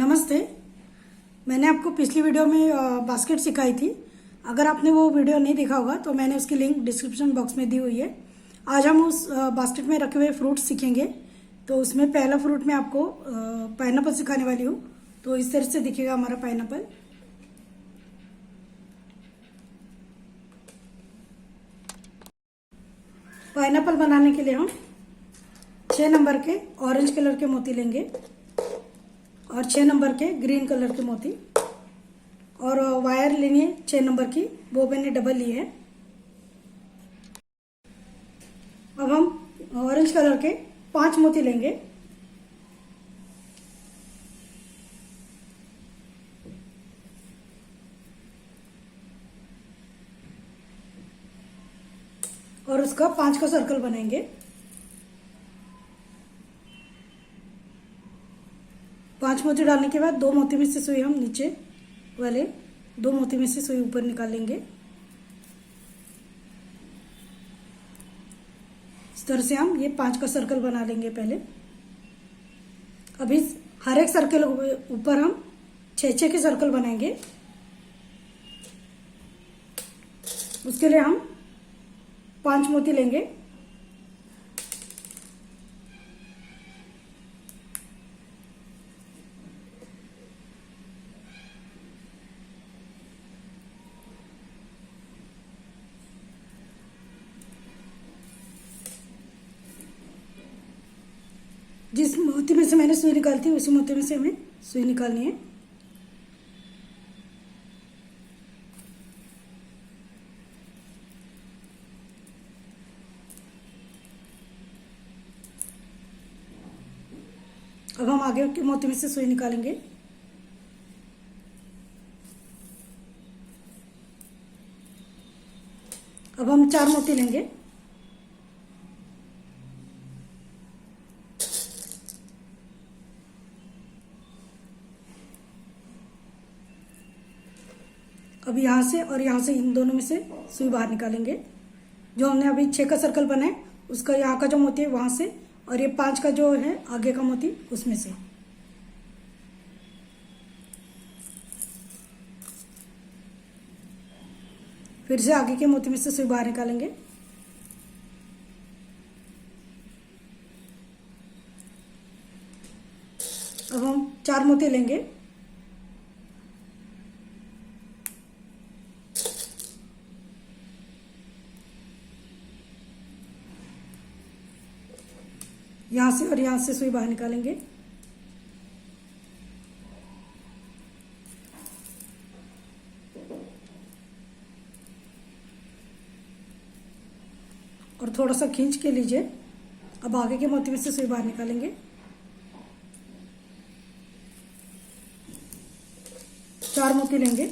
नमस्ते। मैंने आपको पिछली वीडियो में बास्केट सिखाई थी। अगर आपने वो वीडियो नहीं देखा होगा तो मैंने उसकी लिंक डिस्क्रिप्शन बॉक्स में दी हुई है। आज हम उस बास्केट में रखे हुए फ्रूट्स सीखेंगे। तो उसमें पहला फ्रूट मैं आपको पाइनएप्पल सिखाने वाली हूँ। तो इस तरह से दिखेगा हमारा पाइनएप्पल। पाइनएप्पल बनाने के लिए हम 6 नंबर के ऑरेंज कलर के मोती लेंगे और 6 नंबर के ग्रीन कलर के मोती, और वायर लेनी है 6 नंबर की, वो मैंने डबल ली है। अब हम ऑरेंज कलर के 5 मोती लेंगे। और उसका 5 का सर्कल बनाएंगे। 5 मोती डालने के बाद 2 मोती में से सुई हम नीचे वाले 2 मोती में से सुई ऊपर निकालेंगे। इस तरह से हम ये 5 का सर्कल बना लेंगे पहले। अब इस हर एक सर्कल ऊपर हम 6-6 के सर्कल बनाएंगे। उसके लिए हम 5 मोती लेंगे। जिस मोती में से मैंने सुई निकाली थी उसी मोती में से हमें सुई निकालनी है। अब हम आगे के मोती में से सुई निकालेंगे। अब हम 4 मोती लेंगे। अब यहाँ से और यहाँ से इन दोनों में से सुई बाहर निकालेंगे। जो हमने अभी 6 का सर्कल बनाए उसका यहाँ का जो मोती है वहां से, और ये 5 का जो है आगे का मोती उसमें से। फिर से आगे के मोती में से सुई बाहर निकालेंगे। अब हम 4 मोती लेंगे। यहाँ से और यहाँ से सुई बाहर निकालेंगे। और थोड़ा सा खींच के लीजिए। अब आगे के मोती में से सुई बाहर निकालेंगे। 4 मोती लेंगे।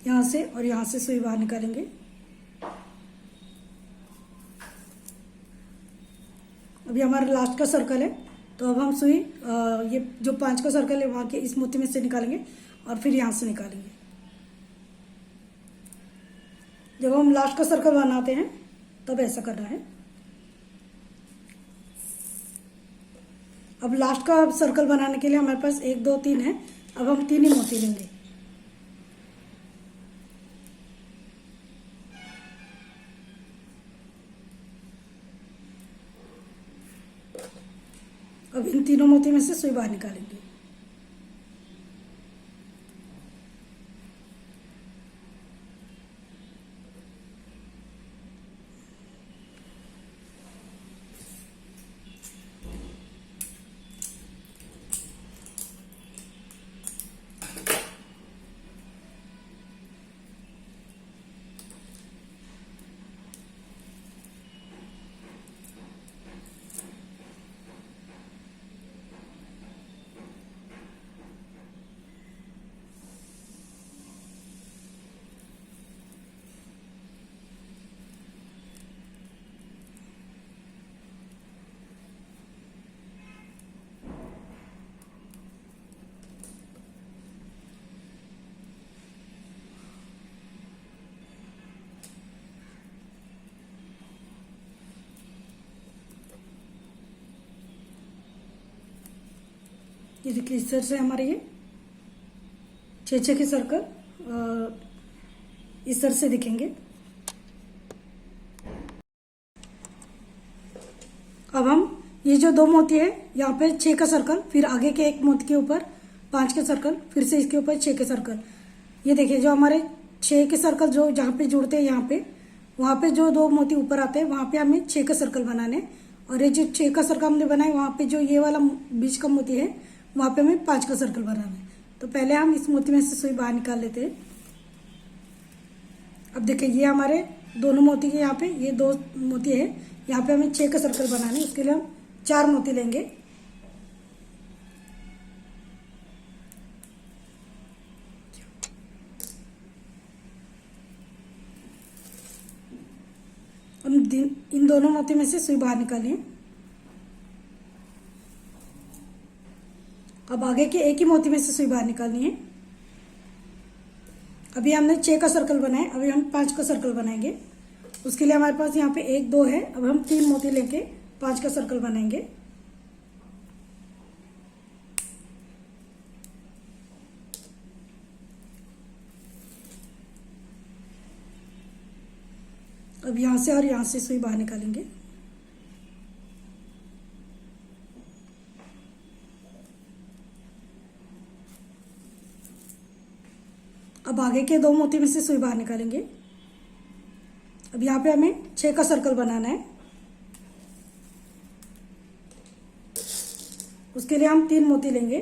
यहाँ से और यहाँ से सुई बाहर निकालेंगे। अभी हमारा लास्ट का सर्कल है, तो अब हम सुई ये जो 5 का सर्कल है वहां के इस मोती में से निकालेंगे और फिर यहाँ से निकालेंगे। जब हम लास्ट का सर्कल बनाते हैं तब ऐसा करना है। अब लास्ट का सर्कल बनाने के लिए हमारे पास 1 2 3 है। अब हम 3 ही मोती लेंगे। अब इन तीनों मोती में से सुई बाहर निकालेंगे। ये देखिए इस तरह से हमारे ये 6 के सर्कल इस तरह से दिखेंगे। अब हम ये जो 2 मोती है यहाँ पे 6 का सर्कल, फिर आगे के एक मोती के ऊपर 5 के सर्कल, फिर से इसके ऊपर 6 के सर्कल। ये देखिए जो हमारे 6 के सर्कल जो जहाँ पे जुड़ते हैं यहाँ पे, वहाँ पे जो 2 मोती ऊपर आते हैं वहाँ पे हमें 6 का सर्कल बनाने, और ये जो 6 का सर्कल हमने बनाया वहाँ पे जो ये वाला बीच का मोती है वहाँ पे हमें 5 का सर्कल बनाना है। तो पहले हम इस मोती में से सुई बाहर निकाल लेते हैं। अब देखिए ये हमारे दोनों मोती के यहाँ पे ये 2 मोती है, यहाँ पे हमें 6 का सर्कल बनाना है। उसके लिए हम 4 मोती लेंगे। हम इन दोनों मोती में से सुई बाहर निकालें। अब आगे के एक ही मोती में से सुई बाहर निकालनी है। अभी हमने 6 का सर्कल बनाया, अभी हम 5 का सर्कल बनाएंगे। उसके लिए हमारे पास यहाँ पे 1 2 है। अब हम 3 मोती लेके 5 का सर्कल बनाएंगे। अब यहाँ से और यहाँ से सुई बाहर निकालेंगे। अब आगे के 2 मोती में से सुई बाहर निकालेंगे। अब यहाँ पे हमें 6 का सर्कल बनाना है। उसके लिए हम 3 मोती लेंगे।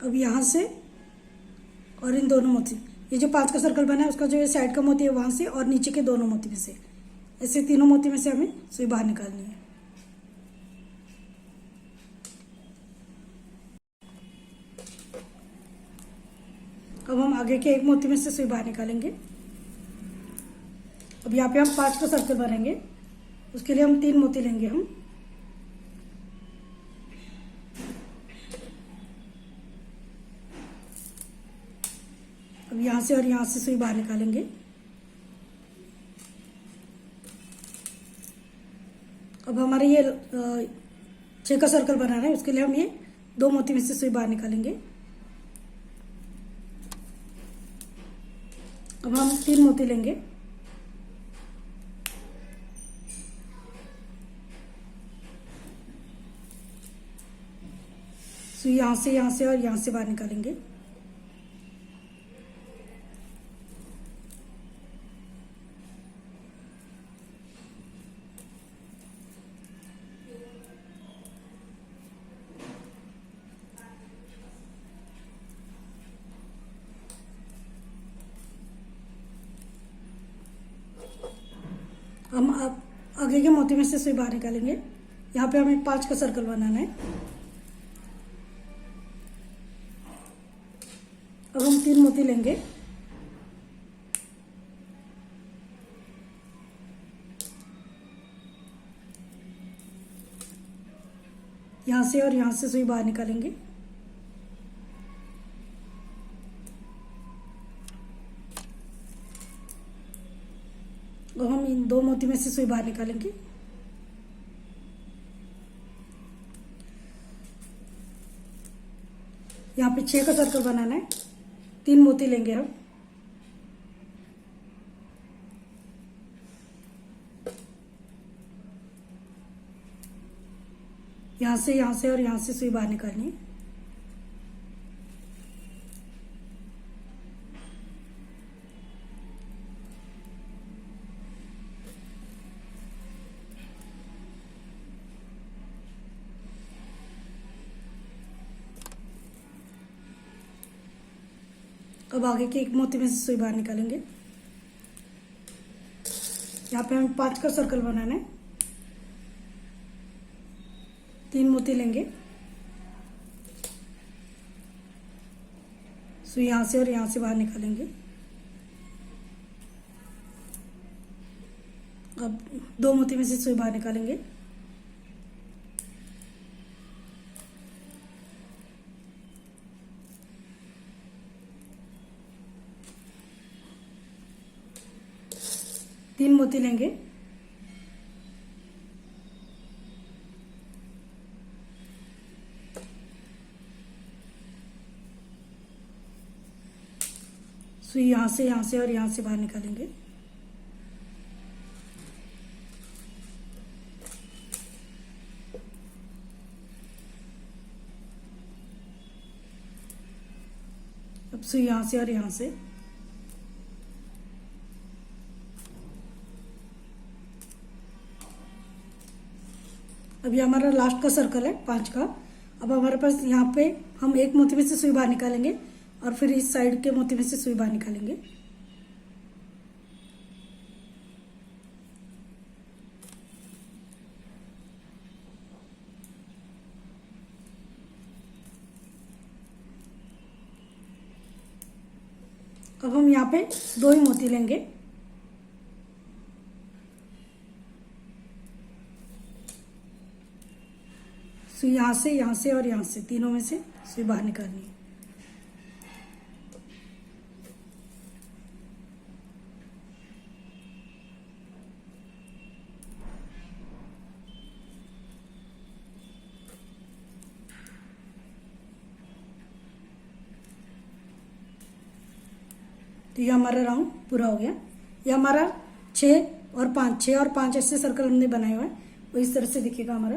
अब यहाँ से और इन दोनों मोती, ये जो 5 का सर्कल बना है उसका जो ये साइड का मोती है वहां से, और नीचे के दोनों मोती में से, ऐसे तीनों मोती में से हमें सुई बाहर निकालनी है। अब हम आगे के एक मोती में से सुई बाहर निकालेंगे। अब यहाँ पे हम 5 का सर्कल बनाएंगे। उसके लिए हम 3 मोती लेंगे हम। अब यहाँ से और यहाँ से सुई बाहर निकालेंगे। अब हमारे ये 6 का सर्कल बनाना है। उसके लिए हम ये 2 मोती में से सुई बाहर निकालेंगे। अब हम 3 मोती लेंगे। सुई यहाँ से और यहाँ से बाहर निकालेंगे। हम अब आगे के मोती में से सुई बाहर निकालेंगे। यहाँ पे हमें 5 का सर्कल बनाना है। अब हम 3 मोती लेंगे। यहाँ से और यहाँ से सुई बाहर निकालेंगे। अब हम इन 2 मोती में से सुई बाहर निकालेंगे। यहाँ पे 6 का सर्कल बनाना है। 3 मोती लेंगे हम। यहाँ से और यहाँ से सुई बाहर निकालनी है। अब आगे के एक मोती में से सुई बाहर निकालेंगे। यहाँ पे हमें 5 का सर्कल बनाना है। 3 मोती लेंगे। सुई यहाँ से और यहाँ से बाहर निकालेंगे। अब 2 मोती में से सुई बाहर निकालेंगे। तीन मोती लेंगे। सुई यहाँ से और यहाँ से बाहर निकालेंगे। अब सुई यहाँ से और यहाँ से। अब ये हमारा लास्ट का सर्कल है 5 का। अब हमारे पास यहाँ पे हम एक मोती में से सुई बाहर निकालेंगे और फिर इस साइड के मोती में से सुई बाहर निकालेंगे। अब हम यहाँ पे 2 ही मोती लेंगे। सुई यहाँ से और यहाँ से, तीनों में से सुई बाहर निकालनी है। तो ये हमारा राउंड पूरा हो गया। ये हमारा 6 और 5 ऐसे सर्कल हमने बनाए हुए हैं, वो इस तरह से दिखेगा हमारा।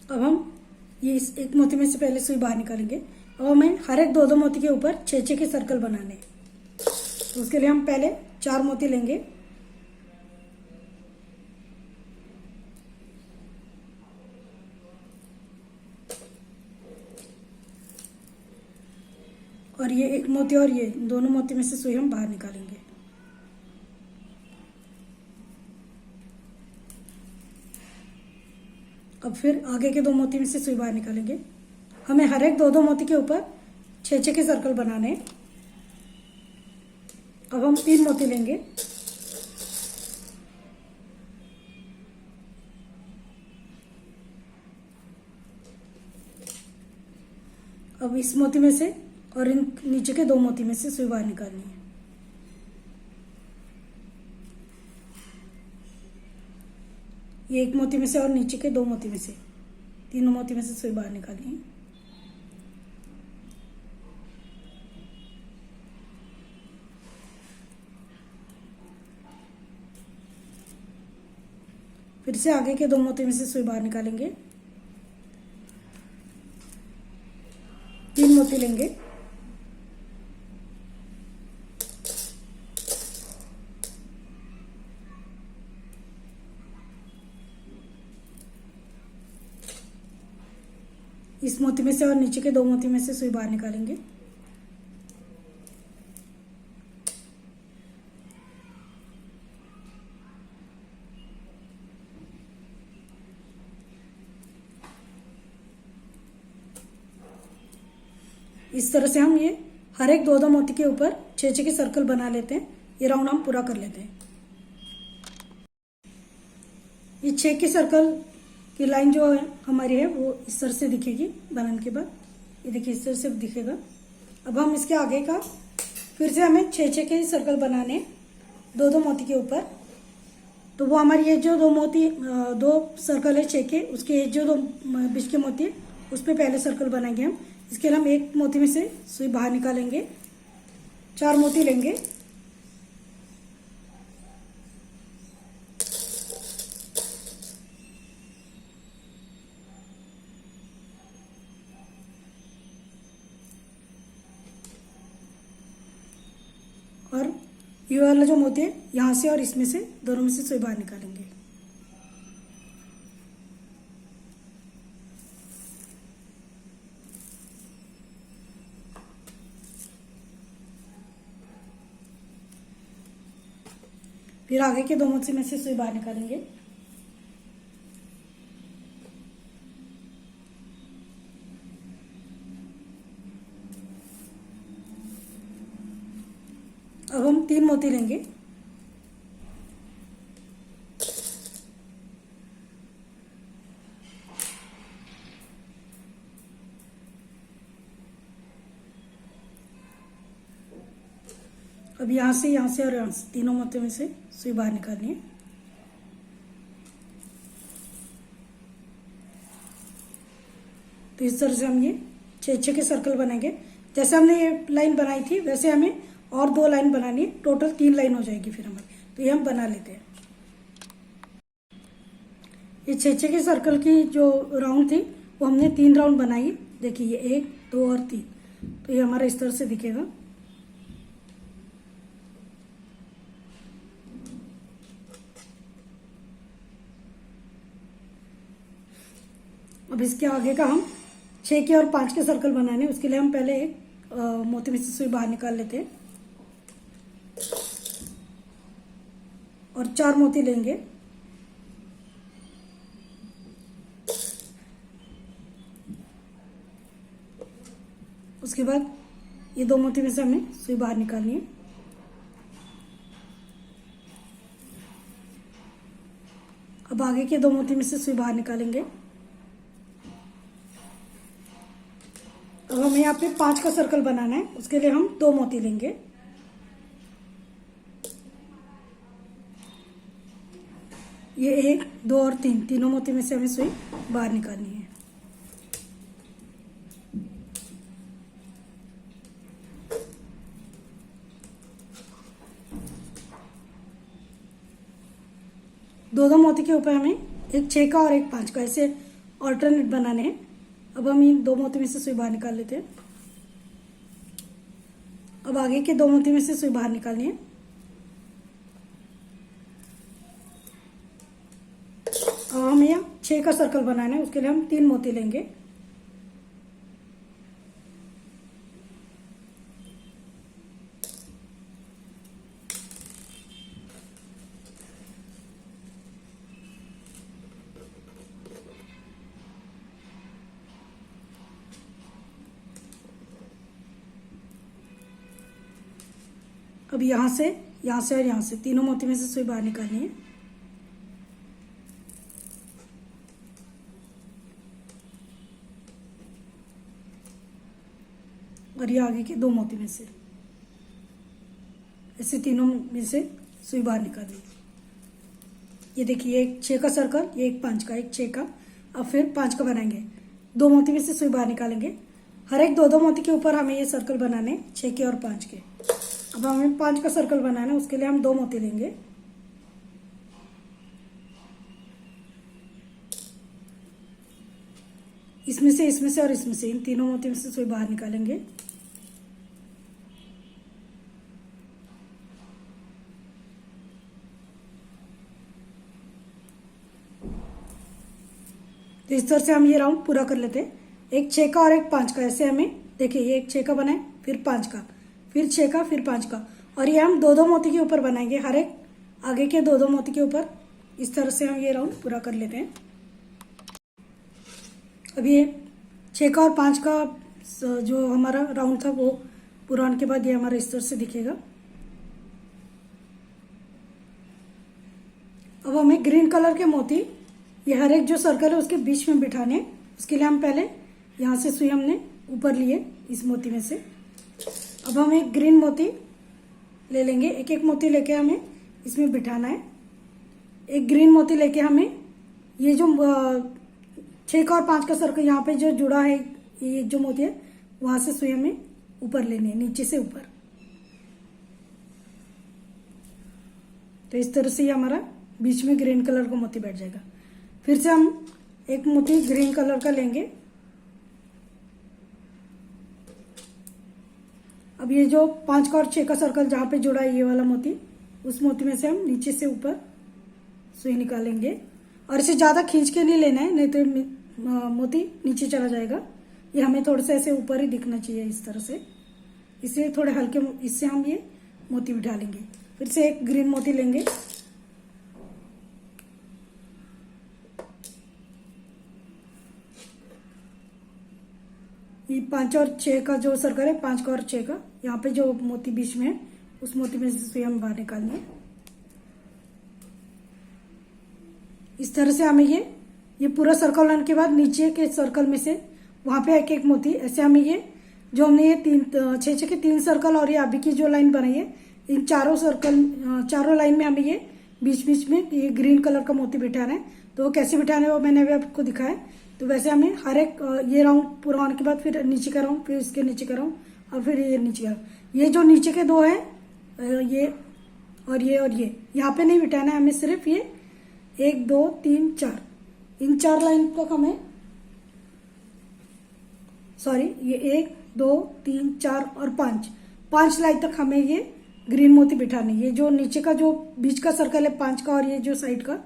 अब हम ये इस एक मोती में से पहले सुई बाहर निकालेंगे। अब हमें हर एक 2-2 मोती के ऊपर 6-6 के सर्कल बनाने हैं। तो उसके लिए हम पहले 4 मोती लेंगे। और ये एक मोती और ये दोनों मोती में से सुई हम बाहर निकालेंगे। अब फिर आगे के 2 मोती में से सुई बाहर निकालेंगे। हमें हर एक 2-2 मोती के ऊपर 6-6 के सर्कल बनाने हैं। अब हम 3 मोती लेंगे। अब इस मोती में से और इन नीचे के 2 मोती में से सुई बाहर निकालनी है। ये एक मोती में से और नीचे के 2 मोती में से, तीनों मोती में से सुई बाहर निकालनी है। फिर से आगे के 2 मोती में से सुई बाहर निकालेंगे। 3 मोती लेंगे। इस मोती में से और नीचे के 2 मोती में से सुई बाहर निकालेंगे। इस तरह से हम ये हर एक 2-2 मोती के ऊपर 6-6 के सर्कल बना लेते हैं। ये राउंड हम पूरा कर लेते हैं। ये 6 के सर्कल की लाइन जो हमारी है वो इस तरह से दिखेगी बनाने के बाद। ये देखिए इस तरह से दिखेगा। अब हम इसके आगे का फिर से हमें 6-6 के सर्कल बनाने 2-2 मोती के ऊपर। तो वो हमारी ये जो 2 सर्कल है 6 के, उसके जो 2 बीच के मोती है उस पर पहले सर्कल बनाएंगे हम। इसके लिए हम एक मोती में से सुई बाहर निकालेंगे। 4 मोती लेंगे। और ये वाला जो मोती है यहाँ से और इसमें से दोनों में से सुई बाहर निकालेंगे। फिर आगे के 2 मोती में से सुई बाहर निकालेंगे। अब हम 3 मोती लेंगे। अब यहाँ से और यहाँ से तीनों मोतियों में से सुई बाहर निकालनी है। तो इस तरह से हम ये 6 के सर्कल बनाएंगे। जैसे हमने ये लाइन बनाई थी वैसे हमें और 2 लाइन बनानी है, टोटल 3 लाइन हो जाएगी फिर हमारी। तो ये हम बना लेते हैं। ये 6 के सर्कल की जो राउंड थी वो हमने 3 राउंड बनाई। देखिए ये 1, 2 और 3। तो ये हमारा इस तरह से दिखेगा। अब इसके आगे का हम 6 के और 5 के सर्कल बनाने, उसके लिए हम पहले एक मोती में से सुई बाहर निकाल लेते हैं और 4 मोती लेंगे। उसके बाद ये 2 मोती में से हमें सुई बाहर निकालनी है। अब आगे के 2 मोती में से सुई बाहर निकालेंगे। अब हमें यहाँ पे 5 का सर्कल बनाना है, उसके लिए हम 2 मोती लेंगे। ये 1, 2 और 3 तीनों मोती में से हमें सुई बाहर निकालनी है। दो मोती के ऊपर हमें एक 6 का और एक 5 का ऐसे ऑल्टरनेट बनाने हैं। अब हम इन 2 मोती में से सुई बाहर निकाल लेते हैं। अब आगे के 2 मोती में से सुई बाहर निकालनी है। अब हमें यहाँ 6 का सर्कल बनाना है, उसके लिए हम 3 मोती लेंगे। अब यहाँ से और यहाँ से तीनों मोती में से सुई बाहर निकालनी है। और ये आगे के 2 मोती में से ऐसे तीनों में से सुई बाहर निकालनी है। ये देखिए एक 6 का सर्कल, ये एक 5 का, एक 6 का। अब फिर 5 का बनाएंगे, 2 मोती में से सुई बाहर निकालेंगे। हर एक 2-2 मोती के ऊपर हमें ये सर्कल बनाने 6 के और 5 के। अब हमें 5 का सर्कल बनाना है, उसके लिए हम 2 मोती लेंगे। इसमें से और इसमें से, इन तीनों मोती में से सुई बाहर निकालेंगे। तो इस तरह से हम ये राउंड पूरा कर लेते हैं। एक 6 का और एक 5 का, ऐसे हमें देखिए ये एक 6 का बनाए, फिर 5 का, फिर 6 का, फिर 5 का। और ये हम 2-2 मोती के ऊपर बनाएंगे, हर एक आगे के 2-2 मोती के ऊपर। इस तरह से हम ये राउंड पूरा कर लेते हैं। अब ये 6 का और 5 का जो हमारा राउंड था वो पूरा होने के बाद ये हमारा इस तरह से दिखेगा। अब हमें ग्रीन कलर के मोती ये हर एक जो सर्कल है उसके बीच में बिठाने। उसके लिए हम पहले यहाँ से सुई हमने ऊपर लिए इस मोती में से। अब हम एक ग्रीन मोती ले लेंगे, एक एक मोती लेके हमें इसमें बिठाना है। एक ग्रीन मोती लेके हमें ये जो 6 का और 5 का सर्कल यहाँ पे जो जुड़ा है, ये जो मोती है वहां से सुई हमें ऊपर लेनी है, नीचे से ऊपर। तो इस तरह से ये हमारा बीच में ग्रीन कलर का मोती बैठ जाएगा। फिर से हम एक मोती ग्रीन कलर का लेंगे। अब ये जो 5 का और 6 का सर्कल जहाँ पे जुड़ा है ये वाला मोती, उस मोती में से हम नीचे से ऊपर सुई निकालेंगे। और इसे ज़्यादा खींच के नहीं लेना है, नहीं तो मोती नीचे चला जाएगा। ये हमें थोड़ा सा ऐसे ऊपर ही दिखना चाहिए इस तरह से। इसे थोड़े हल्के, इससे हम ये मोती बिठा लेंगे। फिर से एक ग्रीन मोती लेंगे। ये 5 और 6 का जो सर्कल है, 5 का और 6 का, यहाँ पे जो मोती बीच में है उस मोती में से सुई हम बाहर निकालनी है। इस तरह से हमें ये पूरा सर्कल होने के बाद नीचे के सर्कल में से वहां पे एक एक मोती, ऐसे हमें ये जो हमने ये 6 के 3 सर्कल और ये अभी की जो लाइन बनाई है, इन चारों लाइन में हमें ये बीच बीच में ये ग्रीन कलर का मोती बिठाना है। तो वो कैसे बिठाना है वो मैंने अभी आपको दिखाया है। तो वैसे हमें हर एक ये राउंड पूरा होने के बाद फिर नीचे का राउंड, फिर इसके नीचे का राउंड, और फिर ये नीचे का राउंड। ये जो नीचे के दो है, ये और ये यहाँ पे नहीं बिठाना है हमें, सिर्फ ये 1 2 3 4 इन 4 लाइन तक हमें, सॉरी ये 1 2 3 4 और 5 लाइन तक हमें ये ग्रीन मोती बिठानी है। ये जो नीचे का जो बीच का सर्कल है 5 का, और ये जो साइड का,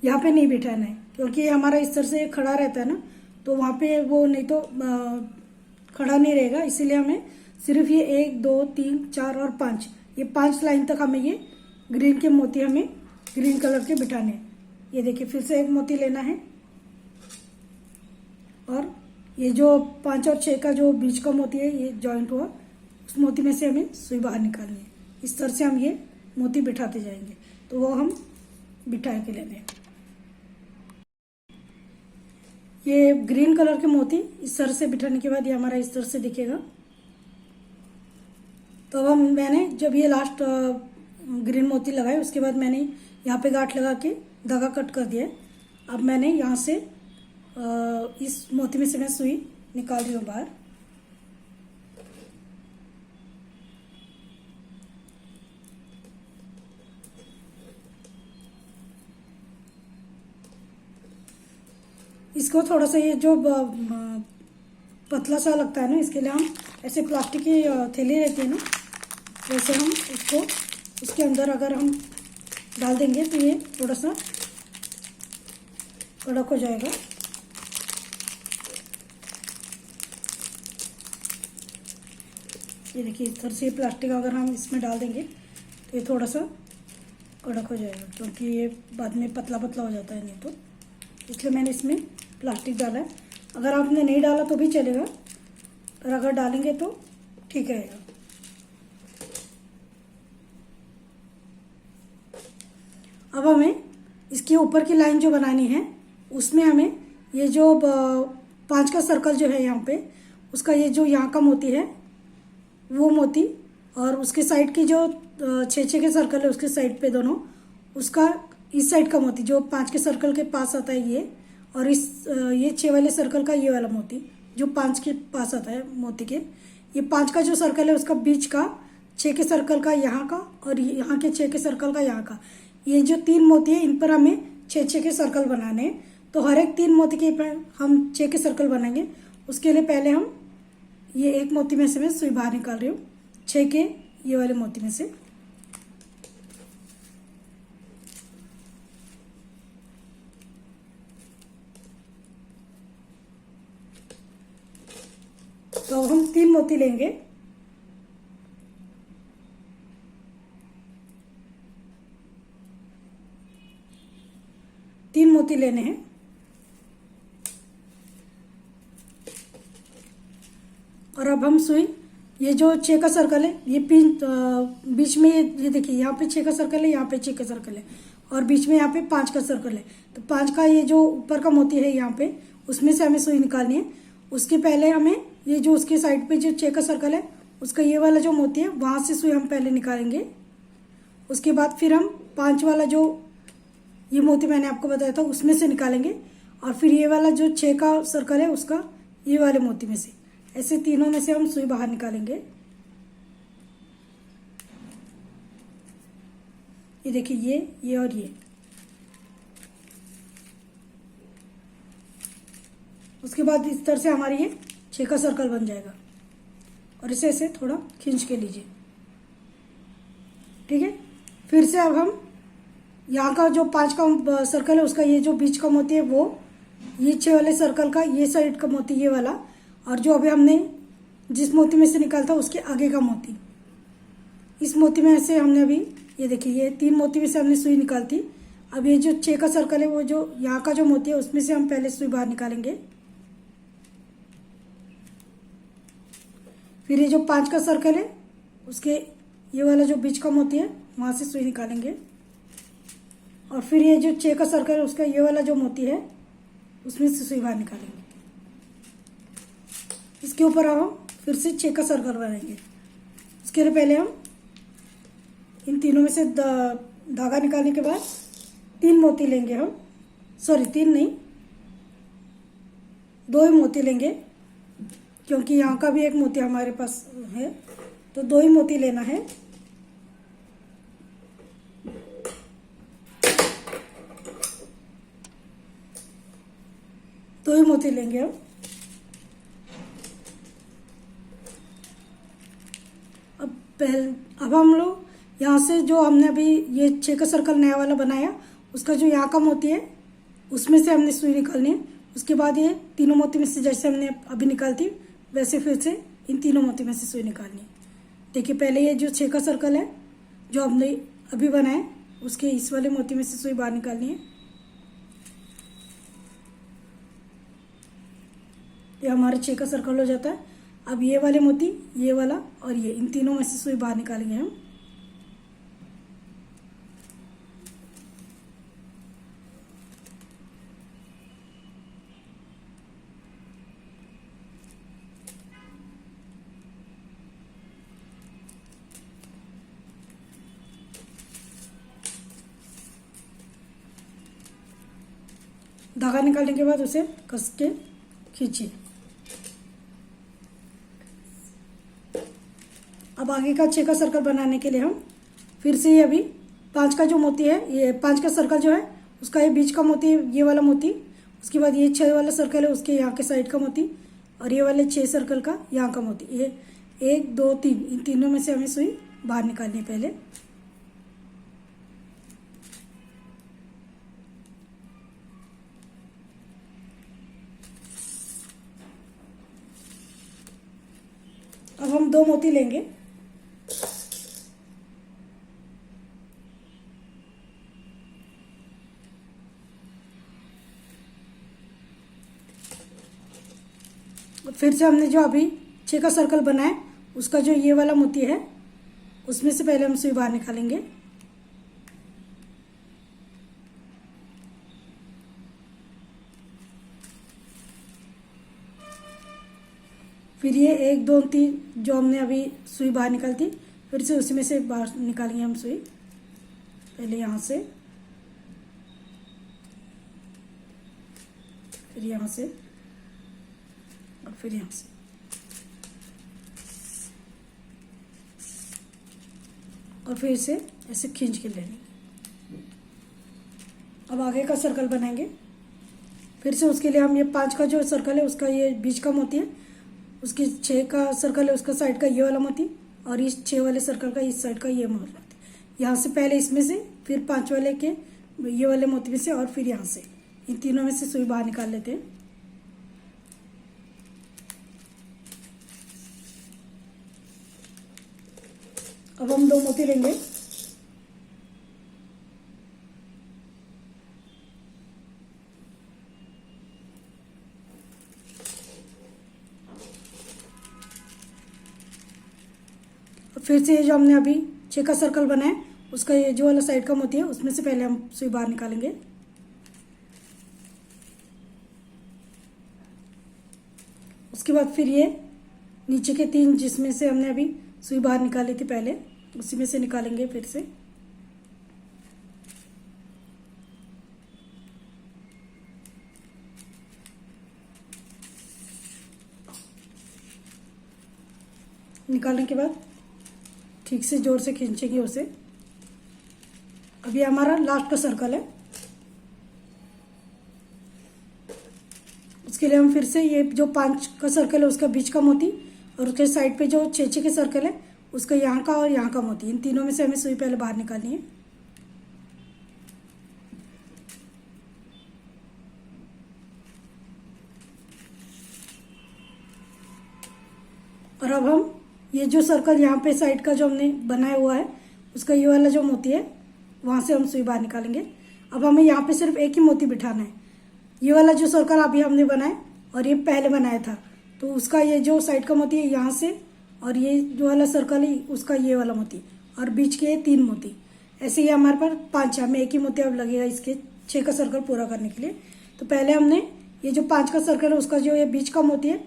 यहाँ पे नहीं बिठाना है, क्योंकि ये हमारा इस तरह से खड़ा रहता है ना, तो वहाँ पे वो नहीं तो खड़ा नहीं रहेगा। इसीलिए हमें सिर्फ ये 1 2 3 4 और 5, ये 5 लाइन तक हमें ये ग्रीन के मोती हमें ग्रीन कलर के बिठाने हैं। ये देखिए, फिर से एक मोती लेना है, और ये जो 5 और 6 का जो बीच का मोती है ये जॉइंट हुआ, उस मोती में से हमें सुई बाहर निकालनी है। इस तरह से हम ये मोती बिठाते जाएंगे, तो वो हम बिठा के लेने हैं। ये ग्रीन कलर के मोती इस तरह से बिठाने के बाद ये हमारा इस तरह से दिखेगा। तो अब मैंने जब ये लास्ट ग्रीन मोती लगाए, उसके बाद मैंने यहाँ पे गांठ लगा के धागा कट कर दिया। अब मैंने यहाँ से इस मोती में से मैं सुई निकाल रही हूँ बाहर। इसको थोड़ा सा ये जो पतला सा लगता है ना, इसके लिए हम ऐसे प्लास्टिक की थैली रहती है ना, वैसे हम इसको इसके अंदर अगर हम डाल देंगे तो ये थोड़ा सा कड़क हो जाएगा। ये देखिए, इस तरह से प्लास्टिक अगर हम इसमें डाल देंगे तो ये थोड़ा सा कड़क हो जाएगा, क्योंकि ये बाद में पतला पतला हो जाता है नहीं तो, इसलिए मैंने इसमें प्लास्टिक डाला है। अगर आपने नहीं डाला तो भी चलेगा, पर अगर डालेंगे तो ठीक रहेगा। अब हमें इसके ऊपर की लाइन जो बनानी है, उसमें हमें ये जो 5 का सर्कल जो है यहाँ पे, उसका ये जो यहाँ का मोती है वो मोती, और उसके साइड की जो 6 के सर्कल है उसके साइड पे दोनों, उसका इस साइड का मोती जो 5 के सर्कल के पास आता है ये, और ये 6 वाले सर्कल का ये वाला मोती जो 5 के पास आता है मोती के, ये 5 का जो सर्कल है उसका बीच का 6 के सर्कल का यहाँ का, और यहाँ के 6 के सर्कल का यहाँ का, ये जो 3 मोती है इन पर हमें 6 के सर्कल बनाने हैं। तो हर एक 3 मोती के पर हम 6 के सर्कल बनाएंगे। उसके लिए पहले हम ये एक मोती में से मैं सुई बाहर निकाल रही हूँ, 6 के ये वाले मोती में से। तो हम 3 मोती लेंगे। तीन मोती लेने हैं, और अब हम सुई, ये जो 6 का सर्कल है ये बीच में, ये देखिए यहाँ पे 6 का सर्कल है, यहाँ पे 6 का सर्कल है, और बीच में यहाँ पे 5 का सर्कल है। तो 5 का ये जो ऊपर का मोती है यहाँ पे, उसमें से हमें सुई निकालनी है। उसके पहले हमें ये जो उसके साइड पे जो 6 का सर्कल है उसका ये वाला जो मोती है वहाँ से सुई हम पहले निकालेंगे। उसके बाद फिर हम 5 वाला जो ये मोती मैंने आपको बताया था उसमें से निकालेंगे, और फिर ये वाला जो 6 का सर्कल है उसका ये वाले मोती में से, ऐसे तीनों में से हम सुई बाहर निकालेंगे। ये देखिए, ये और ये। उसके बाद इस तरह से हमारी ये 6 का सर्कल बन जाएगा, और इसे ऐसे थोड़ा खींच के लीजिए, ठीक है। फिर से अब हम यहाँ का जो 5 का सर्कल है उसका ये जो बीच का मोती है वो, ये 6 वाले सर्कल का ये साइड का मोती ये वाला, और जो अभी हमने जिस मोती में से निकाला था उसके आगे का मोती, इस मोती में से हमने अभी ये देखिए ये 3 मोती में से हमने सुई निकालती। अब ये जो 6 का सर्कल है वो जो यहाँ का जो मोती है उसमें से हम पहले सुई बाहर निकालेंगे। फिर ये जो 5 का सर्कल है उसके ये वाला जो बीच का मोती है वहाँ से सुई निकालेंगे, और फिर ये जो 6 का सर्कल है उसका ये वाला जो मोती है उसमें से सुई बाहर निकालेंगे। इसके ऊपर अब हम फिर से 6 का सर्कल बनाएंगे। उसके लिए पहले हम इन तीनों में से धागा निकालने के बाद 3 मोती लेंगे हम, सॉरी 3 नहीं, दो ही मोती लेंगे, क्योंकि यहाँ का भी एक मोती हमारे पास है, तो दो ही मोती लेना है। दो ही मोती लेंगे हम। अब हम लोग यहाँ से जो हमने अभी ये 6 का सर्कल नया वाला बनाया, उसका जो यहाँ का मोती है उसमें से हमने सुई निकालनी है। उसके बाद ये तीनों मोती में से जैसे हमने अभी निकाली थी वैसे फिर से इन तीनों मोती में से सुई निकालनी है। देखिए पहले ये जो 6 का सर्कल है जो हमने अभी बनाया, उसके इस वाले मोती में से सुई बाहर निकालनी है। ये हमारा 6 का सर्कल हो जाता है। अब ये वाले मोती, ये वाला और ये, इन तीनों में से सुई बाहर निकालेंगे हम। धागा निकालने के बाद उसे कस के खींचिए। अब आगे का 6 का सर्कल बनाने के लिए हम फिर से ये अभी 5 का जो मोती है, ये 5 का सर्कल जो है उसका ये बीच का मोती, ये वाला मोती, उसके बाद ये 6 वाला सर्कल है उसके यहाँ के साइड का मोती, और ये वाले 6 सर्कल का यहाँ का मोती, ये 1 2 3, इन तीनों में से हमें सुई बाहर निकालनी है पहले। अब हम 2 मोती लेंगे। फिर से हमने जो अभी 6 का सर्कल बनाया उसका जो ये वाला मोती है उसमें से पहले हम सुई बाहर निकालेंगे। फिर ये 1 2 3 जो हमने अभी सुई बाहर निकाली थी, फिर से उसी में से बाहर निकालेंगे हम सुई। पहले यहाँ से, फिर यहाँ से और फिर यहाँ से। और फिर से ऐसे खींच के लेंगे। अब आगे का सर्कल बनाएंगे। फिर से उसके लिए हम ये 5 का जो सर्कल है उसका ये बीच का मोती है, उसकी 6 का सर्कल है उसका साइड का ये वाला मोती, और इस 6 वाले सर्कल का इस साइड का ये मोती। यहाँ से पहले इसमें से, फिर 5 वाले के ये वाले मोती में से, और फिर यहाँ से, इन तीनों में से सुई बाहर निकाल लेते हैं। अब हम 2 मोती लेंगे। फिर से ये जो हमने अभी 6 का सर्कल बनाया उसका ये जो वाला साइड का मोती है उसमें से पहले हम सुई बाहर निकालेंगे। उसके बाद फिर ये नीचे के 3 जिसमें से हमने अभी सुई बाहर निकाली थी पहले, उसी में से निकालेंगे फिर से। निकालने के बाद ठीक से जोर से खींचेंगे उसे। अब ये हमारा लास्ट का सर्कल है। उसके लिए हम फिर से ये जो 5 का सर्कल है उसका बीच का मोती, और उसके साइड पे जो 6 के सर्कल है उसका यहाँ का और यहाँ का मोती, इन तीनों में से हमें सुई पहले बाहर निकालनी है। और अब हम ये जो सर्कल यहाँ पे साइड का जो हमने बनाया हुआ है उसका ये वाला जो मोती है वहाँ से हम सुई बाहर निकालेंगे। अब हमें यहाँ पे सिर्फ एक ही मोती बिठाना है। ये वाला जो सर्कल अभी हमने बनाया और ये पहले बनाया था, तो उसका ये जो साइड का मोती है यहाँ से, और ये जो वाला सर्कल है उसका ये वाला मोती, और बीच के 3 मोती। ऐसे ही हमारे पास 5 है, हमें एक ही मोती अब लगेगा इसके 6 का सर्कल पूरा करने के लिए। तो पहले हमने ये जो 5 का सर्कल है उसका जो ये बीच का मोती है,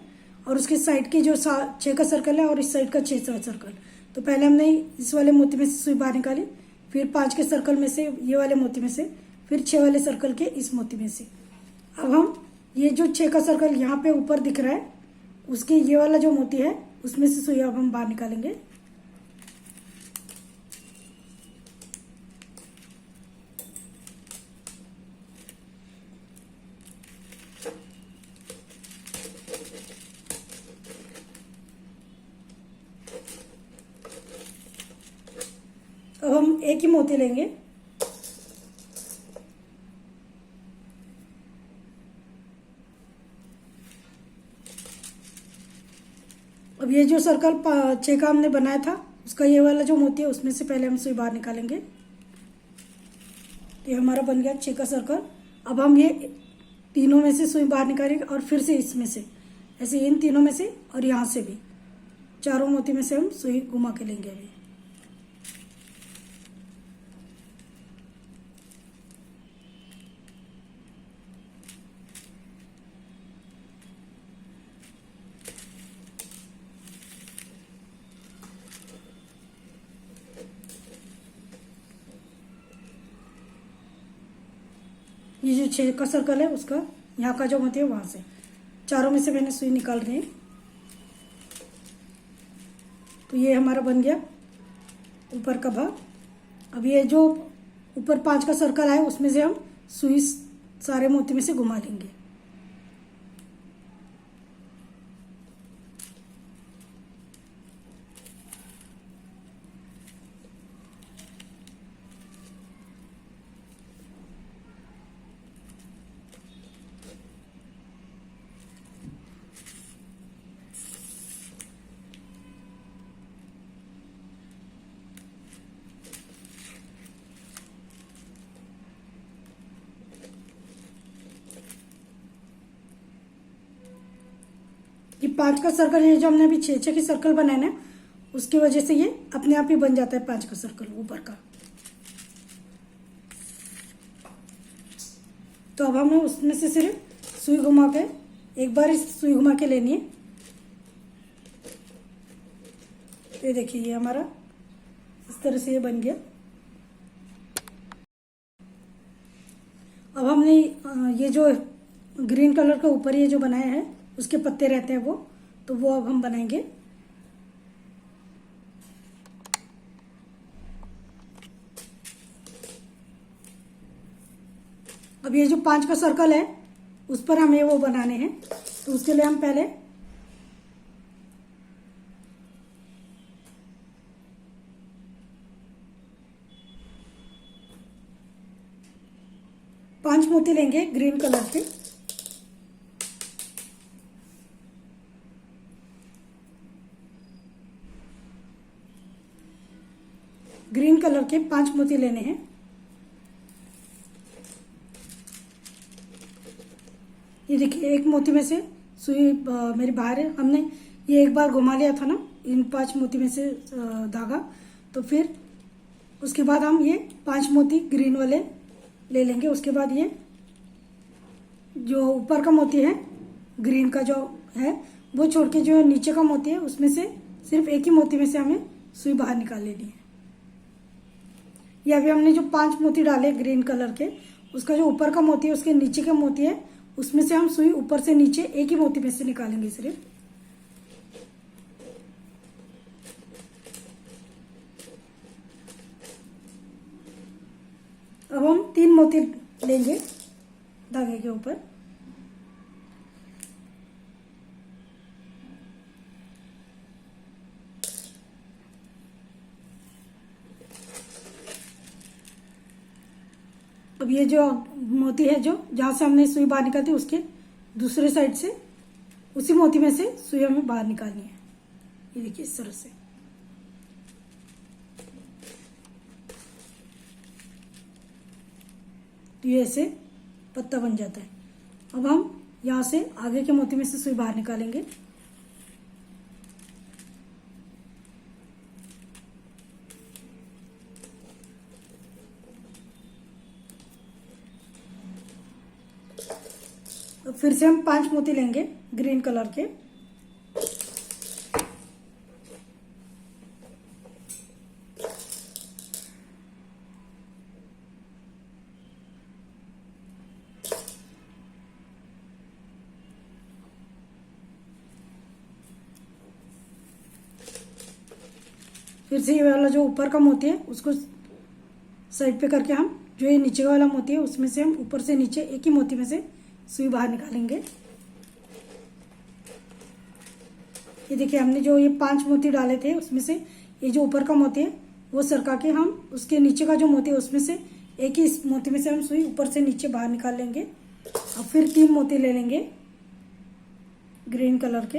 और उसके साइड की जो 6 का सर्कल है और इस साइड का 6 का सर्कल, तो पहले हमने इस वाले मोती में से सुई बाहर निकाली, फिर 5 के सर्कल में से ये वाले मोती में से, फिर 6 वाले सर्कल के इस मोती में से। अब हम ये जो 6 का सर्कल यहाँ पे ऊपर दिख रहा है, उसके ये वाला जो मोती है उसमें से सुई अब हम बाहर निकालेंगे। अब हम एक ही मोती लेंगे। अब ये जो सर्कल 6 का हमने बनाया था, उसका ये वाला जो मोती है उसमें से पहले हम सुई बाहर निकालेंगे। तो ये हमारा बन गया 6 का सर्कल। अब हम ये तीनों में से सुई बाहर निकालेंगे और फिर से इसमें से, ऐसे इन तीनों में से और यहाँ से भी, चारों मोती में से हम सुई घुमा के लेंगे अभी। ये जो 6 का सर्कल है उसका यहाँ का जो मोती है वहां से, चारों में से मैंने सुई निकाल रही है। तो ये हमारा बन गया ऊपर का भाग। अब ये जो ऊपर 5 का सर्कल है उसमें से हम सुई सारे मोती में से घुमा लेंगे। ये 5 का सर्कल, ये जो हमने अभी 6 के सर्कल बनाए ना, उसकी वजह से ये अपने आप ही बन जाता है 5 का सर्कल ऊपर का। तो अब हमें उसमें से सिर्फ सुई घुमा के, एक बार इस सुई घुमा के लेनी है। ये देखिए ये हमारा इस तरह से ये बन गया। अब हमने ये जो ग्रीन कलर का ऊपर ये जो बनाया है, उसके पत्ते रहते हैं तो वो अब हम बनाएंगे। अब ये जो 5 का सर्कल है उस पर हमें वो बनाने हैं। तो उसके लिए हम पहले पांच मोती लेंगे ग्रीन कलर के। ग्रीन कलर के 5 मोती लेने हैं। ये देखिए एक मोती में से सुई मेरी बाहर है। हमने ये एक बार घुमा लिया था ना इन 5 मोती में से धागा, तो फिर उसके बाद हम ये 5 मोती ग्रीन वाले ले लेंगे। उसके बाद ये जो ऊपर का मोती है ग्रीन का जो है वो छोड़ के जो नीचे का मोती है उसमें से सिर्फ एक ही मोती में से हमें सुई बाहर निकाल लेनी है। ये अभी हमने जो 5 मोती डाले ग्रीन कलर के, उसका जो ऊपर का मोती है उसके नीचे का मोती है, उसमें से हम सुई ऊपर से नीचे एक ही मोती में से निकालेंगे सिर्फ। अब हम 3 मोती लेंगे धागे के ऊपर। अब ये जो मोती है जो जहां से हमने सुई बाहर निकाली उसके दूसरे साइड से उसी मोती में से सुई हमें बाहर निकालनी है। ये देखिए इस तरह से। तो ये ऐसे पत्ता बन जाता है। अब हम यहां से आगे के मोती में से सुई बाहर निकालेंगे। अब फिर से हम 5 मोती लेंगे ग्रीन कलर के। फिर से ये वाला जो ऊपर का मोती है उसको साइड पे करके हम जो ये नीचे वाला मोती है उसमें से हम ऊपर से नीचे एक ही मोती में से सुई बाहर निकालेंगे। ये देखिए हमने जो ये 5 मोती डाले थे उसमें से ये जो ऊपर का मोती है वो सरका के हम उसके नीचे का जो मोती है उसमें से एक ही मोती में से हम सुई ऊपर से नीचे बाहर निकाल लेंगे। अब फिर 3 मोती ले लेंगे ग्रीन कलर के।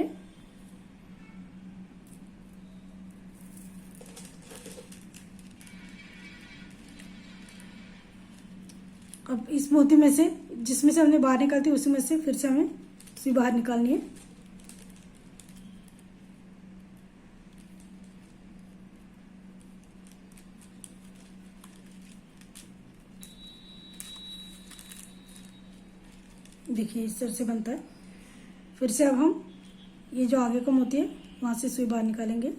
अब इस मोती में से जिसमें से हमने बाहर निकालती है उसी में से फिर से हमें सुई बाहर निकालनी है। देखिए इस तरह से बनता है। फिर से अब हम ये जो आगे का मोती है वहां से सुई बाहर निकालेंगे।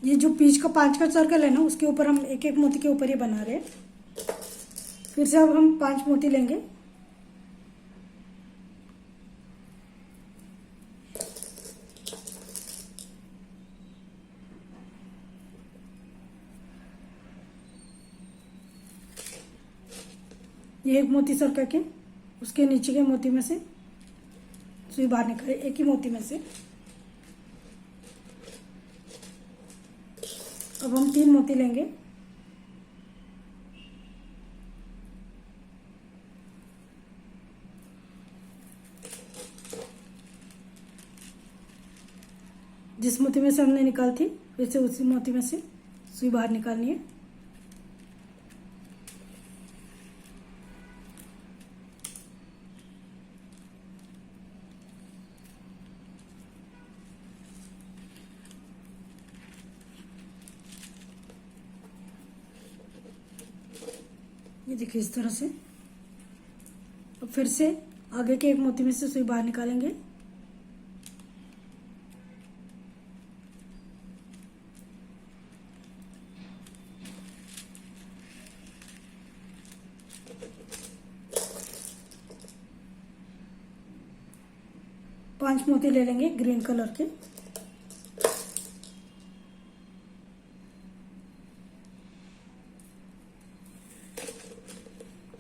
ये जो बीच का 5 का सर्कल है ना उसके ऊपर हम एक एक मोती के ऊपर ये बना रहे हैं। फिर से अब हम 5 मोती लेंगे। ये एक मोती सरका के उसके नीचे के मोती में से सुई बाहर निकाले एक ही मोती में से। अब हम 3 मोती लेंगे। जिस मोती में से हमने निकाली थी फिर से उसी मोती में से सुई बाहर निकालनी है। ये देखिए इस तरह से। अब फिर से आगे के एक मोती में से सुई बाहर निकालेंगे। पांच मोती ले लेंगे ग्रीन कलर के।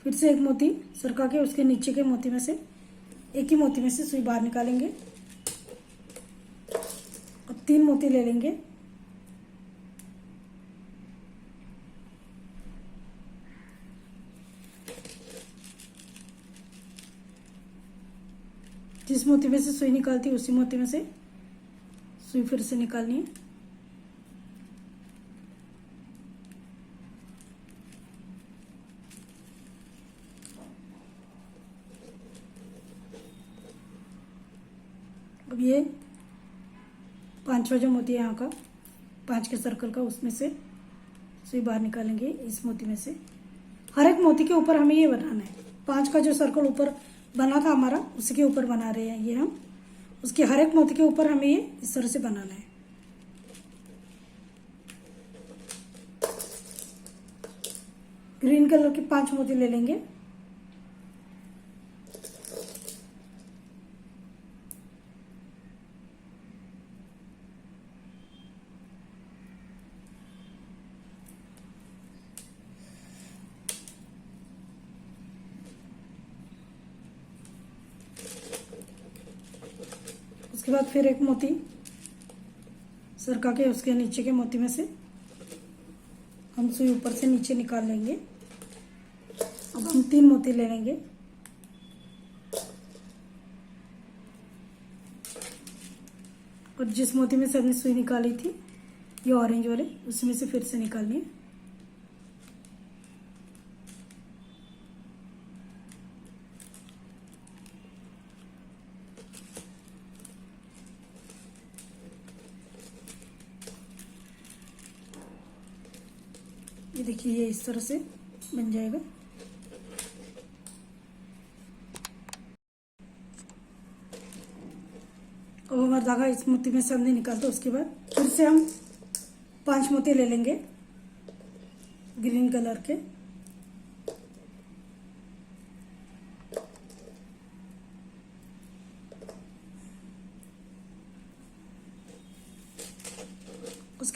फिर से एक मोती सरका के उसके नीचे के मोती में से एक ही मोती में से सुई बाहर निकालेंगे। अब 3 मोती ले लेंगे। जिस मोती में से सुई निकालती है उसी मोती में से सुई फिर से निकालनी है। अब ये 5वां जो मोती है यहाँ का 5 के सर्कल का उसमें से सुई बाहर निकालेंगे इस मोती में से। हर एक मोती के ऊपर हमें ये बनाना है। 5 का जो सर्कल ऊपर बना था हमारा उसी के ऊपर बना रहे हैं ये हम। उसके हर एक मोती के ऊपर हमें ये इस तरह से बनाना है। ग्रीन कलर के 5 मोती ले लेंगे। उसके बाद फिर एक मोती सरका के उसके नीचे के मोती में से हम सुई ऊपर से नीचे निकाल लेंगे। अब हम 3 मोती ले लेंगे। और जिस मोती में से हमने सुई निकाली थी ये ऑरेंज वाले उसी में से फिर से निकालनी है। ये देखिए ये इस तरह से बन जाएगा। अब हमारा धागा इस मोती में से हमने निकालता उसके बाद फिर से हम 5 मोती ले लेंगे ग्रीन कलर के।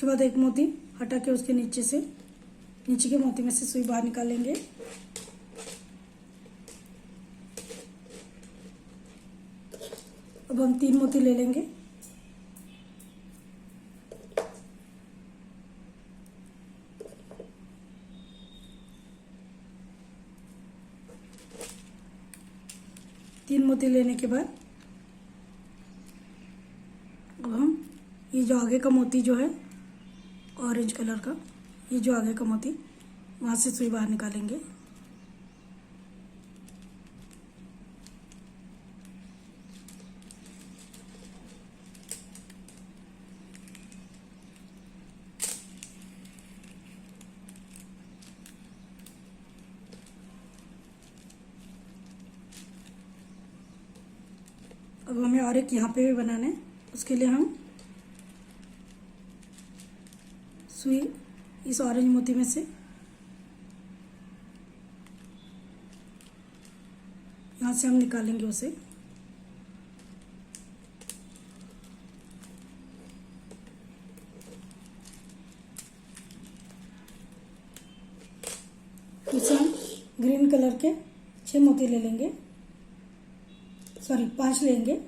उसके बाद एक मोती हटा के उसके नीचे के मोती में से सुई बाहर निकालेंगे। अब हम 3 मोती ले लेंगे। तीन मोती लेने के बाद अब हम ये जो आगे का मोती जो है ऑरेंज कलर का, ये जो आगे का मोती, वहाँ से सुई बाहर निकालेंगे। अब हमें और एक यहाँ पे भी बनाना है। उसके लिए हम सुई इस ऑरेंज मोती में से यहाँ से हम निकालेंगे उसे। इसे हम ग्रीन कलर के 6 मोती ले लेंगे, सॉरी 5 लेंगे।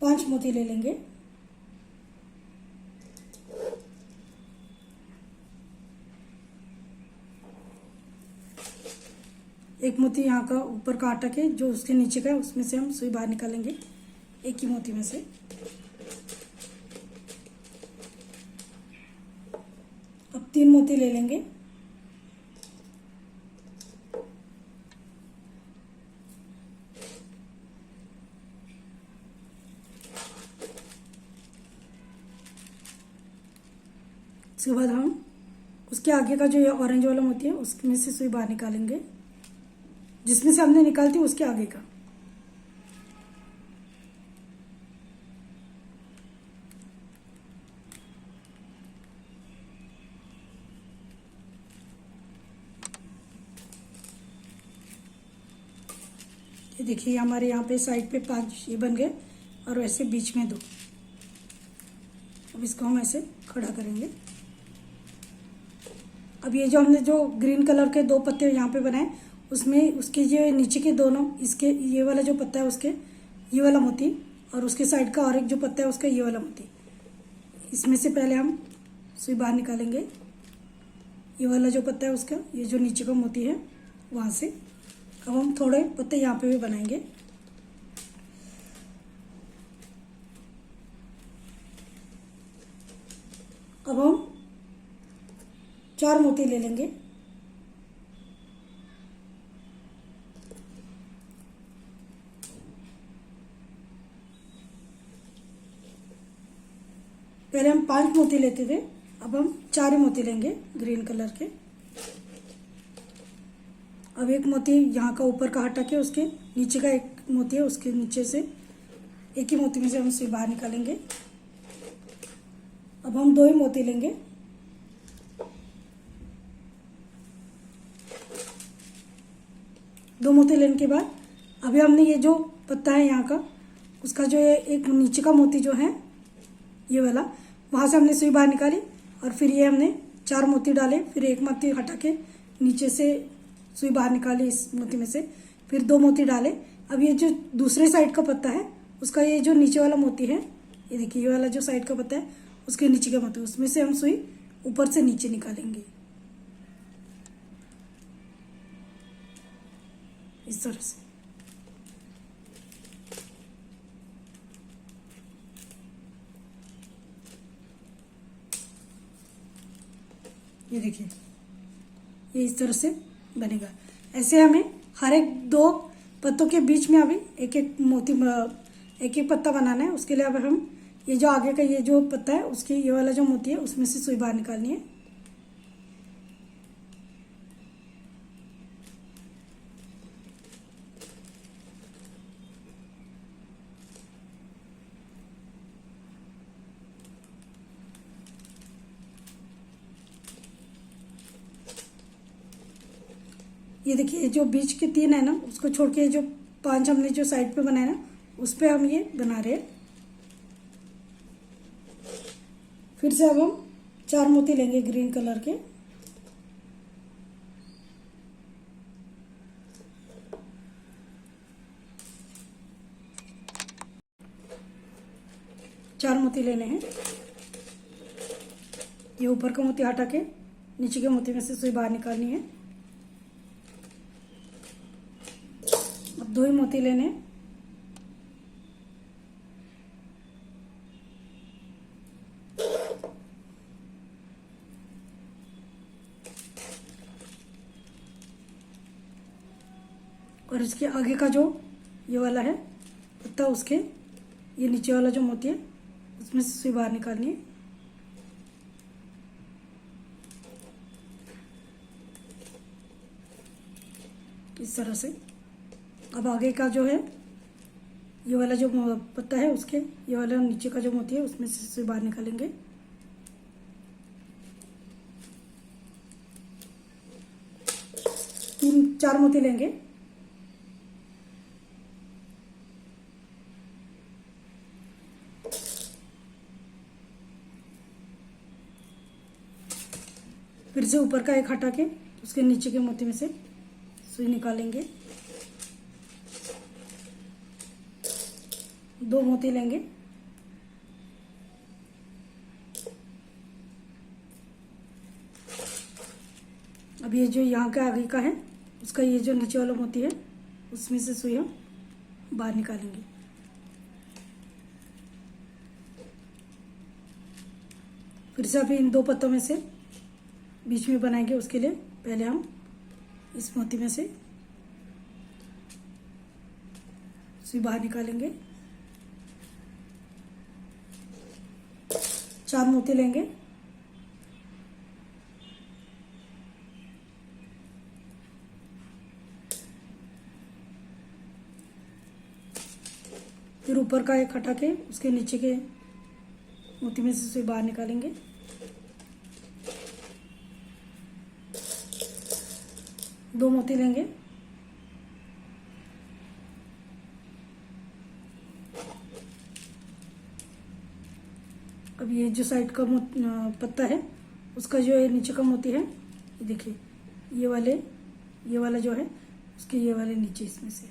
5 मोती ले लेंगे। एक मोती यहाँ का ऊपर का हटा के जो उसके नीचे का है उसमें से हम सुई बाहर निकालेंगे, एक ही मोती में से। अब 3 मोती ले लेंगे। उसके बाद हम उसके आगे का जो ये ऑरेंज वाला मोती है उसमें से सुई बाहर निकालेंगे, जिसमें से हमने निकालती उसके आगे का। ये देखिए हमारे यहाँ पे साइड पे 5 ये बन गए और वैसे बीच में 2। अब इसको हम ऐसे खड़ा करेंगे। अब ये जो हमने जो ग्रीन कलर के 2 पत्ते यहाँ पे बनाए उसमें उसके जो नीचे के दोनों, इसके ये वाला जो पत्ता है उसके ये वाला मोती और उसके साइड का और एक जो पत्ता है उसका ये वाला मोती, इसमें से पहले हम सुई बाहर निकालेंगे। ये वाला जो पत्ता है उसका ये जो नीचे का मोती है वहाँ से। अब हम थोड़े पत्ते यहाँ पे भी बनाएंगे। अब हम 4 मोती ले लेंगे। पहले हम 5 मोती लेते थे, अब हम 4 ही मोती लेंगे ग्रीन कलर के। अब एक मोती यहाँ का ऊपर का हटा के उसके नीचे का एक मोती है उसके नीचे से एक ही मोती में से हम सुई बाहर निकालेंगे। अब हम 2 ही मोती लेंगे। दो मोती लेने के बाद अभी हमने ये जो पत्ता है यहाँ का उसका जो ये एक नीचे का मोती जो है ये वाला, वहाँ से हमने सुई बाहर निकाली और फिर ये हमने 4 मोती डाले, फिर एक मोती हटा के नीचे से सुई बाहर निकाली इस मोती में से, फिर 2 मोती डाले। अब ये जो दूसरे साइड का पत्ता है उसका ये जो नीचे वाला मोती है, ये देखिए ये वाला जो साइड का पत्ता है उसके नीचे का मोती, उसमें से हम सुई ऊपर से नीचे निकालेंगे इस तरह से। ये देखिए ये इस तरह से बनेगा। ऐसे हमें हर एक 2 पत्तों के बीच में अभी एक एक पत्ता बनाना है। उसके लिए अब हम ये जो आगे का ये जो पत्ता है उसकी ये वाला जो मोती है उसमें से सुई बाहर निकालनी है। ये देखिए जो बीच के 3 है ना उसको छोड़ के जो 5 हमने जो साइड पे बनाए ना उस पे हम ये बना रहे हैं। फिर से अब हम 4 मोती लेंगे ग्रीन कलर के। चार मोती लेने हैं। ये ऊपर का मोती हटा के नीचे के मोती में से सुई बाहर निकालनी है। अब 2 ही मोती लेने हैं। और इसके आगे का जो ये वाला है पत्ता, उसके ये नीचे वाला जो मोती है उसमें से सुई बाहर निकालनी है। इस तरह से। अब आगे का जो है ये वाला जो पत्ता है उसके ये वाला नीचे का जो मोती है उसमें से सुई बाहर निकालेंगे। चार मोती लेंगे। फिर से ऊपर का एक हटा के उसके नीचे के मोती में से सुई निकालेंगे। 2 मोती लेंगे। अब ये जो यहाँ का आगे का है उसका ये जो नीचे वाला मोती है उसमें से सुई हम बाहर निकालेंगे। फिर से अभी इन 2 पत्तों में से बीच में बनाएंगे। उसके लिए पहले हम इस मोती में से सुई बाहर निकालेंगे। 4 मोती लेंगे। फिर ऊपर का एक हटा के उसके नीचे के मोती में से सुई बाहर निकालेंगे। दो मोती लेंगे। अब ये जो साइड का पत्ता है उसका जो है नीचे का मोती है, ये देखिए ये वाला जो है उसके ये वाले नीचे इसमें से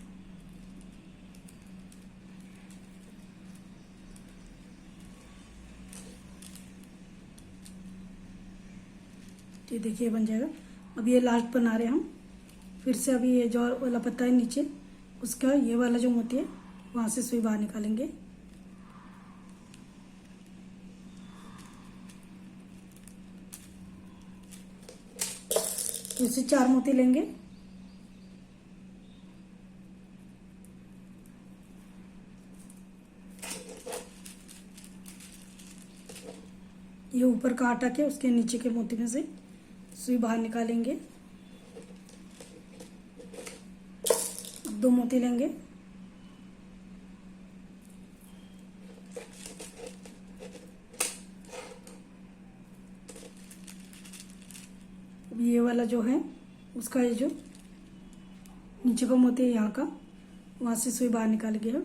ये देखिए बन जाएगा। अब ये लास्ट बना रहे हैं हम। फिर से अभी ये जो वाला पत्ता है नीचे उसका ये वाला जो मोती है वहां से सुई बाहर निकालेंगे। फिर से 4 मोती लेंगे। ये ऊपर का हटा के उसके नीचे के मोती में से सुई बाहर निकालेंगे। अब 2 मोती लेंगे। अब ये वाला जो है उसका ये जो नीचे का मोती है यहाँ का वहां से सुई बाहर निकाल गया।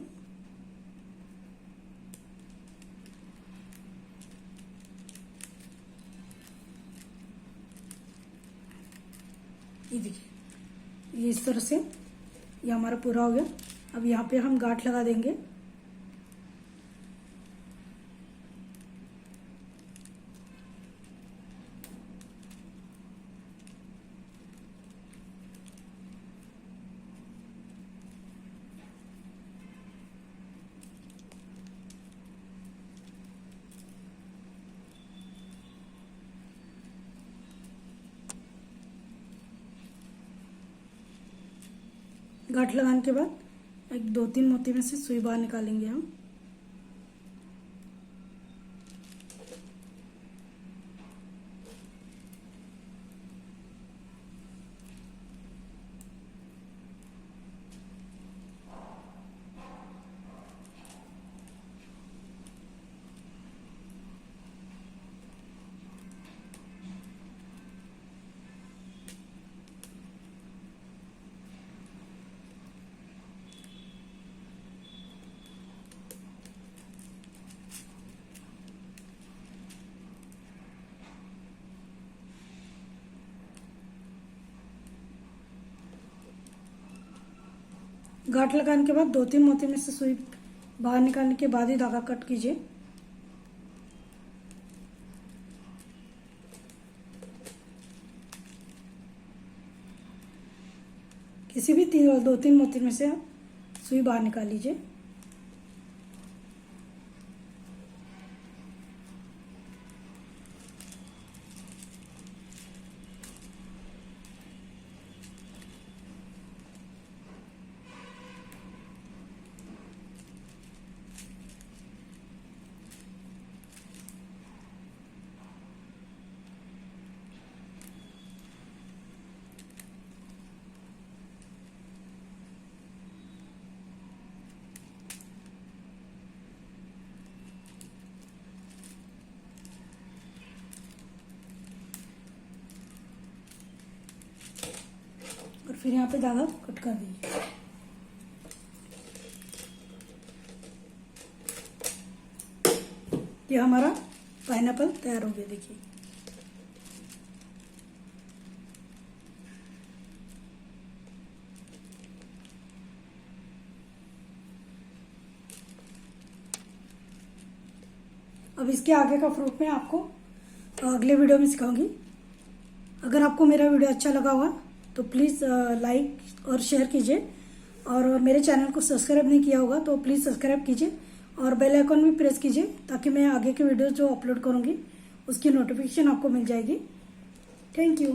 ये देखिए ये इस तरह से ये हमारा पूरा हो गया। अब यहाँ पे हम गांठ लगा देंगे। गांठ लगाने के बाद एक 2-3 मोती में से सुई बाहर निकालेंगे हम। गांठ लगाने के बाद 2-3 मोती में से सुई बाहर निकालने के बाद ही धागा कट कीजिए। किसी भी 2-3 मोती में से आप सुई बाहर निकाल लीजिए। और फिर यहाँ पे धागा कट कर दीजिए। ये हमारा पाइनएप्पल तैयार हो गया, देखिए। अब इसके आगे का फ्रूट मैं आपको अगले वीडियो में सिखाऊंगी। अगर आपको मेरा वीडियो अच्छा लगा होगा तो प्लीज़ लाइक और शेयर कीजिए, और मेरे चैनल को सब्सक्राइब नहीं किया होगा तो प्लीज़ सब्सक्राइब कीजिए और बेल आइकन भी प्रेस कीजिए, ताकि मैं आगे के वीडियो जो अपलोड करूँगी उसकी नोटिफिकेशन आपको मिल जाएगी। Thank you.